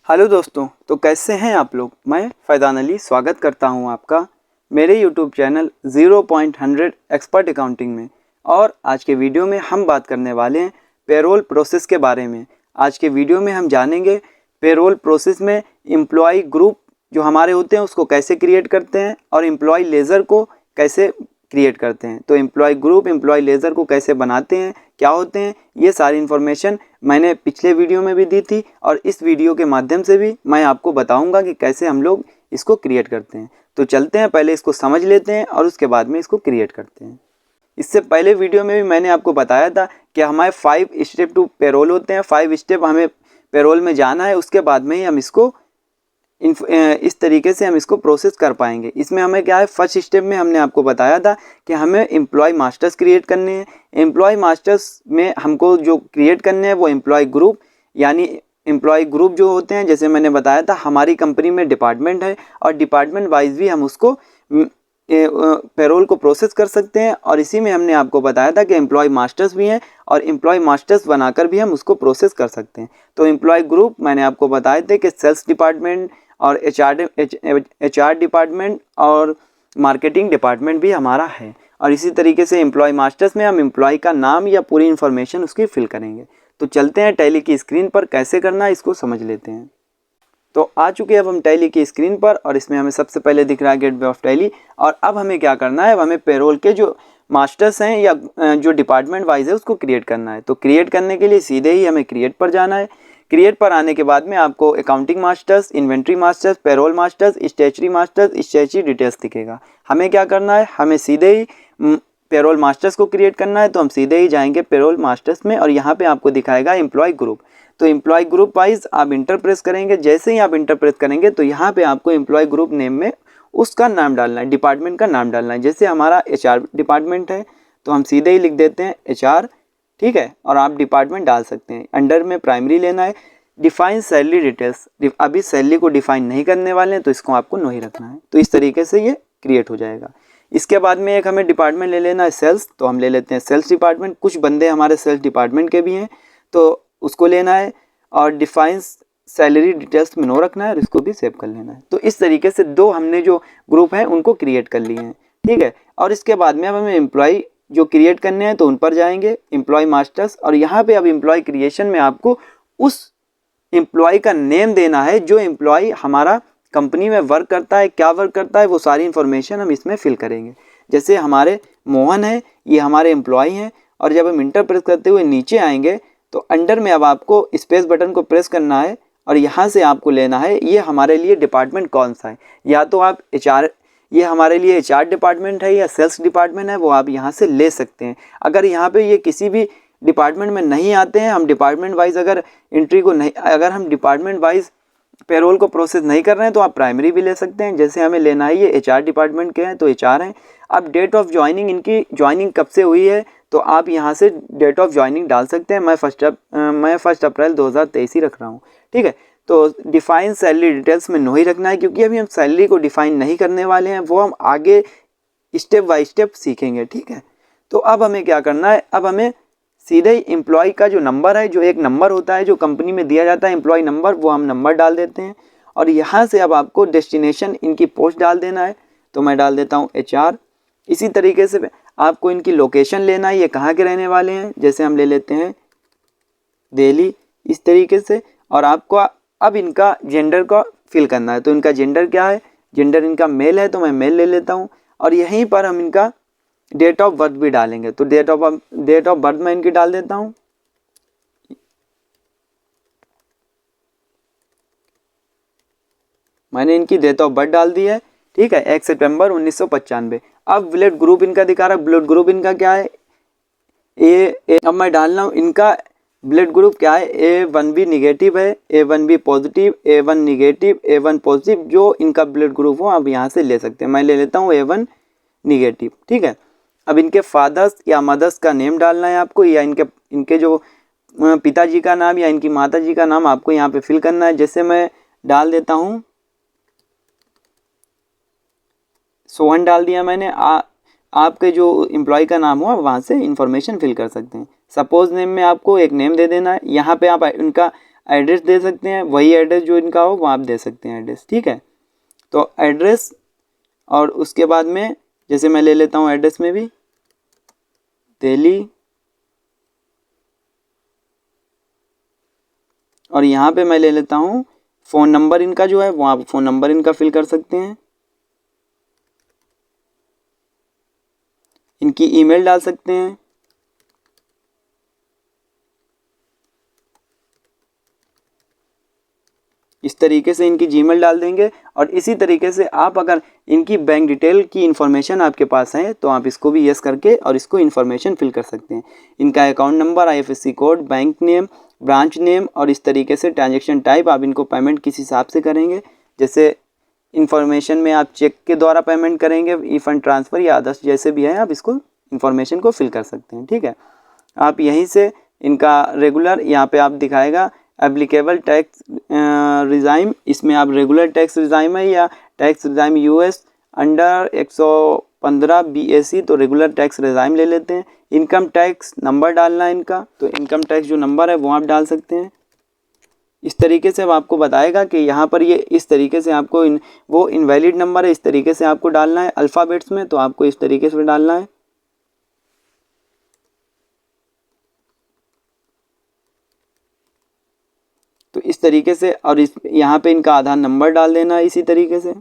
Hello दोस्तों, तो कैसे हैं आप लोग। मैं फैज़ान अली स्वागत करता हूं आपका मेरे यूट्यूब चैनल 0.100 एक्सपर्ट अकाउंटिंग में। और आज के वीडियो में हम बात करने वाले हैं पेरोल प्रोसेस के बारे में। आज के वीडियो में हम जानेंगे पेरोल प्रोसेस में एम्प्लॉय ग्रुप जो हमारे होते हैं उसको कैसे क्रिएट करते हैं और एम्प्लॉय लेज़र को कैसे क्रिएट करते हैं। तो एम्प्लॉय ग्रुप एम्प्लॉय लेज़र को कैसे बनाते हैं, क्या होते हैं, ये सारी इन्फॉर्मेशन मैंने पिछले वीडियो में भी दी थी और इस वीडियो के माध्यम से भी मैं आपको बताऊंगा कि कैसे हम लोग इसको क्रिएट करते हैं। तो चलते हैं, पहले इसको समझ लेते हैं और उसके बाद में इसको क्रिएट करते हैं। इससे पहले वीडियो में भी मैंने आपको बताया था कि हमारे 5 स्टेप टू पेरोल होते हैं। 5 स्टेप हमें पेरोल में जाना है, उसके बाद में ही हम इसको इस तरीके से हम इसको प्रोसेस कर पाएंगे। इसमें हमें क्या है, फर्स्ट स्टेप में हमने आपको बताया था कि हमें एम्प्लॉय मास्टर्स क्रिएट करने हैं। एम्प्लॉय मास्टर्स में हमको जो क्रिएट करने हैं वो एम्प्लॉय ग्रुप, यानी एम्प्लॉय ग्रुप जो होते हैं, जैसे मैंने बताया था हमारी कंपनी में डिपार्टमेंट है और डिपार्टमेंट वाइज भी हम उसको पेरोल को प्रोसेस कर सकते हैं। और इसी में हमने आपको बताया था कि एम्प्लॉय मास्टर्स भी हैं और एम्प्लॉय मास्टर्स बनाकर भी हम उसको प्रोसेस कर सकते हैं। तो एम्प्लॉय ग्रुप मैंने आपको बताए थे कि सेल्स डिपार्टमेंट और एचआर डिपार्टमेंट और मार्केटिंग डिपार्टमेंट भी हमारा है। और इसी तरीके से एम्प्लॉय मास्टर्स में हम एम्प्लॉय का नाम या पूरी इन्फॉर्मेशन उसकी फिल करेंगे। तो चलते हैं टैली की स्क्रीन पर, कैसे करना है इसको समझ लेते हैं। तो आ चुके हैं अब हम टैली की स्क्रीन पर और इसमें हमें सबसे पहले दिख रहा है गेटवे ऑफ टैली। और अब हमें क्या करना है, अब हमें पेरोल के जो मास्टर्स हैं या जो डिपार्टमेंट वाइज है उसको क्रिएट करना है। तो क्रिएट करने के लिए सीधे ही हमें क्रिएट पर जाना है। क्रिएट पर आने के बाद में आपको accounting masters, inventory masters, payroll masters, statutory masters, statutory details दिखेगा। हमें क्या करना है, हमें सीधे ही पेरोल मास्टर्स को क्रिएट करना है। तो हम सीधे ही जाएंगे पेरोल मास्टर्स में और यहाँ पे आपको दिखाएगा एम्प्लॉय ग्रुप। तो एम्प्लॉय ग्रुप वाइज आप इंटर प्रेस करेंगे। जैसे ही आप इंटर प्रेस करेंगे तो यहाँ पे आपको एम्प्लॉय ग्रुप नेम में उसका नाम डालना है, डिपार्टमेंट का नाम डालना है। जैसे हमारा एचआर डिपार्टमेंट है तो हम सीधे ही लिख देते हैं एचआर, ठीक है। और आप डिपार्टमेंट डाल सकते हैं। अंडर में प्राइमरी लेना है। डिफाइन सैलरी डिटेल्स, अभी सैलरी को डिफाइन नहीं करने वाले हैं तो इसको आपको नहीं रखना है। तो इस तरीके से ये क्रिएट हो जाएगा। इसके बाद में एक हमें डिपार्टमेंट ले लेना है सेल्स, तो हम ले लेते हैं सेल्स डिपार्टमेंट। कुछ बंदे हमारे सेल्स डिपार्टमेंट के भी हैं तो उसको लेना है और डिफाइन सैलरी डिटेल्स में नो रखना है और इसको भी सेव कर लेना है। तो इस तरीके से दो हमने जो ग्रुप हैं उनको क्रिएट कर लिए हैं, ठीक है। और इसके बाद में अब हमें एम्प्लॉय जो क्रिएट करने हैं तो उन पर जाएंगे, एम्प्लॉय मास्टर्स। और यहाँ पे अब एम्प्लॉय क्रिएशन में आपको उस एम्प्लॉय का नेम देना है जो एम्प्लॉय हमारा कंपनी में वर्क करता है, क्या वर्क करता है, वो सारी इन्फॉर्मेशन हम इसमें फिल करेंगे। जैसे हमारे मोहन है, ये हमारे एम्प्लॉय हैं। और जब हम इंटर प्रेस करते हुए नीचे आएंगे तो अंडर में अब आपको स्पेस बटन को प्रेस करना है और यहाँ से आपको लेना है ये हमारे लिए डिपार्टमेंट कौन सा है। या तो आप एचआर, ये हमारे लिए एचआर डिपार्टमेंट है या सेल्स डिपार्टमेंट है, वो आप यहाँ से ले सकते हैं। अगर यहाँ पे ये किसी भी डिपार्टमेंट में नहीं आते हैं, हम डिपार्टमेंट वाइज अगर एंट्री को नहीं, अगर हम डिपार्टमेंट वाइज पेरोल को प्रोसेस नहीं कर रहे हैं तो आप प्राइमरी भी ले सकते हैं। जैसे हमें लेना है ये एचआर डिपार्टमेंट के हैं तो एचआर हैं। अब डेट ऑफ ज्वाइनिंग, इनकी ज्वाइनिंग कब से हुई है तो आप यहाँ से डेट ऑफ ज्वाइनिंग डाल सकते हैं। मैं फर्स्ट अप्रैल 2023 ही रख रहा हूँ, ठीक है। तो डिफाइन सैलरी डिटेल्स में नो ही रखना है क्योंकि अभी हम सैलरी को डिफाइन नहीं करने वाले हैं, वो हम आगे स्टेप बाय स्टेप सीखेंगे, ठीक है। तो अब हमें क्या करना है, अब हमें सीधे ही एम्प्लॉय का जो नंबर है, जो एक नंबर होता है जो कंपनी में दिया जाता है एम्प्लॉय नंबर, वो हम नंबर डाल देते हैं। और यहाँ से अब आपको डेस्टिनेशन इनकी पोस्ट डाल देना है। तो मैं डाल देता हूँ एचआर। इसी तरीके से आपको इनकी लोकेशन लेना है, ये कहाँ के रहने वाले हैं। जैसे हम ले लेते हैं दिल्ली, इस तरीके से। और आपको अब इनका जेंडर का फिल करना है। तो इनका जेंडर क्या है, जेंडर इनका मेल है तो मैं मेल ले लेता हूँ। और यहीं पर हम इनका डेट ऑफ बर्थ भी डालेंगे। तो डेट ऑफ बर्थ मैं इनकी डाल देता हूँ। मैंने इनकी डेट ऑफ बर्थ डाल दी है, ठीक है, 1 सितंबर 1995। अब ब्लड ग्रुप इनका दिखा रहा है, ब्लड ग्रुप इनका क्या है, ए। अब मैं डाल रहा हूँ इनका ब्लड ग्रुप क्या है, A1B निगेटिव है, A1B positive, A1 negative, A1 positive. जो इनका ब्लड ग्रुप हो आप यहाँ से ले सकते हैं। मैं ले लेता हूँ A1 निगेटिव, ठीक है। अब इनके फादर्स या मदर्स का नेम डालना है आपको, या इनके जो पिताजी का नाम या इनकी माताजी का नाम आपको यहाँ पे फिल करना है। जैसे मैं डाल देता हूँ सोहन, डाल दिया मैंने। आपके जो एम्प्लॉय का नाम हो वहाँ से इंफॉर्मेशन फिल कर सकते हैं। सपोज नेम में आपको एक नेम दे देना है। यहाँ पे आप इनका एड्रेस दे सकते हैं, वही एड्रेस जो इनका हो वो आप दे सकते हैं एड्रेस, ठीक है। तो एड्रेस और उसके बाद में जैसे मैं ले लेता हूँ एड्रेस में भी दिल्ली, और यहाँ पे मैं ले लेता हूँ फ़ोन नंबर इनका जो है वो आप फ़ोन नंबर इनका फिल कर सकते हैं, इनकी ईमेल डाल सकते हैं, इस तरीके से इनकी जीमेल डाल देंगे। और इसी तरीके से आप अगर इनकी बैंक डिटेल की इन्फॉर्मेशन आपके पास है तो आप इसको भी यस करके और इसको इन्फॉर्मेशन फिल कर सकते हैं। इनका account number, IFSC code, bank name, branch name और इस तरीके से ट्रांजैक्शन टाइप आप इनको पेमेंट किस हिसाब से करेंगे। जैसे इन्फॉर्मेशन में आप चेक के द्वारा पेमेंट करेंगे, ई फंड ट्रांसफ़र या अदर्स जैसे भी है आप इसको इन्फॉर्मेशन को फिल कर सकते हैं, ठीक है। आप यहीं से इनका रेगुलर यहाँ पे आप दिखाएगा एप्लीकेबल टैक्स रिजाइम, इसमें आप रेगुलर टैक्स रिजाइम है या tax regime US under 115 BAC, तो रेगुलर टैक्स रिजाइम ले लेते हैं। इनकम टैक्स नंबर डालना है इनका, तो इनकम टैक्स जो नंबर है वो आप डाल सकते हैं। इस तरीके से अब आपको बताएगा कि यहाँ पर ये इस तरीके से आपको वो इनवैलिड नंबर है, इस तरीके से आपको डालना है अल्फ़ाबेट्स में, तो आपको इस तरीके से डालना है। तो इस तरीके से, और इस यहाँ पे इनका आधार नंबर डाल देना है इसी तरीके से।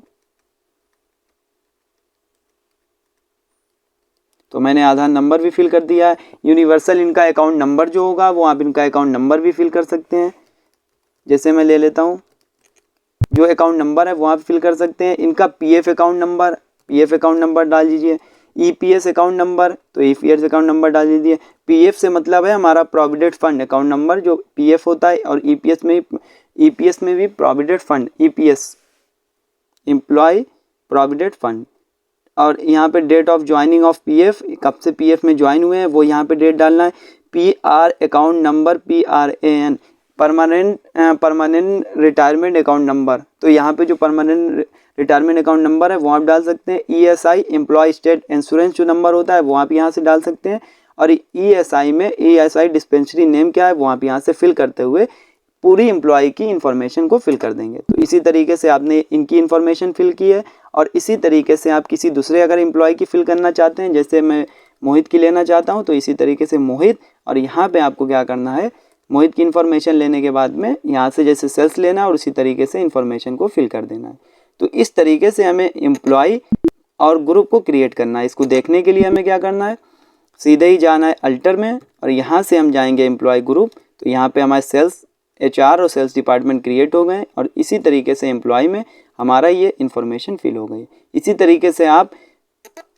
तो मैंने आधार नंबर भी फिल कर दिया है। यूनिवर्सल इनका अकाउंट नंबर जो होगा वो आप इनका अकाउंट नंबर भी फिल कर सकते हैं। जैसे मैं ले लेता हूँ, जो अकाउंट नंबर है वो आप फिल कर सकते हैं। इनका PF अकाउंट नंबर डाल दीजिए। EPS अकाउंट नंबर, तो EPS अकाउंट नंबर डाल दीजिए। PF से मतलब है हमारा प्रोविडेंट फंड अकाउंट नंबर, जो PF होता है, और EPS में भी provident fund, EPS employ provident fund. और यहाँ पे date of joining of PF, कब से PF में ज्वाइन हुए हैं वो यहाँ पे डेट डालना है। PR account number, PRAN permanent retirement account number, तो यहाँ पे जो परमानेंट रिटायरमेंट अकाउंट नंबर है वो आप डाल सकते हैं। ESI एम्प्लॉय स्टेट इंश्योरेंस जो नंबर होता है वो आप यहाँ से डाल सकते हैं। और ESI में ESI डिस्पेंसरी नेम क्या है वो आप यहाँ से फिल करते हुए पूरी एम्प्लॉय की इन्फॉर्मेशन को फिल कर देंगे। तो इसी तरीके से आपने इनकी इन्फॉर्मेशन फिल की है। और इसी तरीके से आप किसी दूसरे अगर एम्प्लॉय की फिल करना चाहते हैं, जैसे मैं मोहित की लेना चाहता हूँ, तो इसी तरीके से मोहित, और यहाँ पे आपको क्या करना है, मोहित की इन्फॉर्मेशन लेने के बाद में यहाँ से जैसे सेल्स लेना है और उसी तरीके से इन्फॉर्मेशन को फिल कर देना है। तो इस तरीके से हमें एम्प्लॉय और ग्रुप को क्रिएट करना है। इसको देखने के लिए हमें क्या करना है, सीधे ही जाना है अल्टर में, और यहाँ से हम जाएंगे एम्प्लॉय ग्रुप। तो यहाँ पे हमारे सेल्स, HR और सेल्स डिपार्टमेंट क्रिएट हो गए, और इसी तरीके से एम्प्लॉय में हमारा ये इन्फॉर्मेशन फिल हो गई। इसी तरीके से आप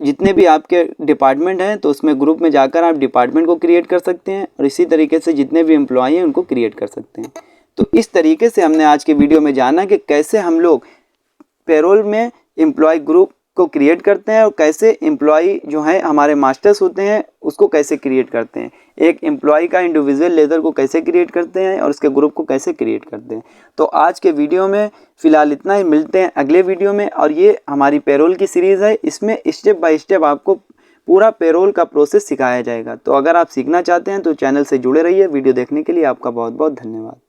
जितने भी आपके डिपार्टमेंट हैं तो उसमें ग्रुप में जाकर आप डिपार्टमेंट को क्रिएट कर सकते हैं, और इसी तरीके से जितने भी एम्प्लॉय हैं उनको क्रिएट कर सकते हैं। तो इस तरीके से हमने आज के वीडियो में जाना कि कैसे हम लोग पेरोल में एम्प्लॉय ग्रुप को क्रिएट करते हैं और कैसे एम्प्लॉय जो है हमारे मास्टर्स होते हैं उसको कैसे क्रिएट करते हैं, एक एम्प्लॉय का इंडिविजुअल लेजर को कैसे क्रिएट करते हैं और उसके ग्रुप को कैसे क्रिएट करते हैं। तो आज के वीडियो में फ़िलहाल इतना ही, मिलते हैं अगले वीडियो में। और ये हमारी पेरोल की सीरीज़ है, इसमें स्टेप बाय स्टेप आपको पूरा पेरोल का प्रोसेस सिखाया जाएगा। तो अगर आप सीखना चाहते हैं तो चैनल से जुड़े रहिए। वीडियो देखने के लिए आपका बहुत बहुत धन्यवाद।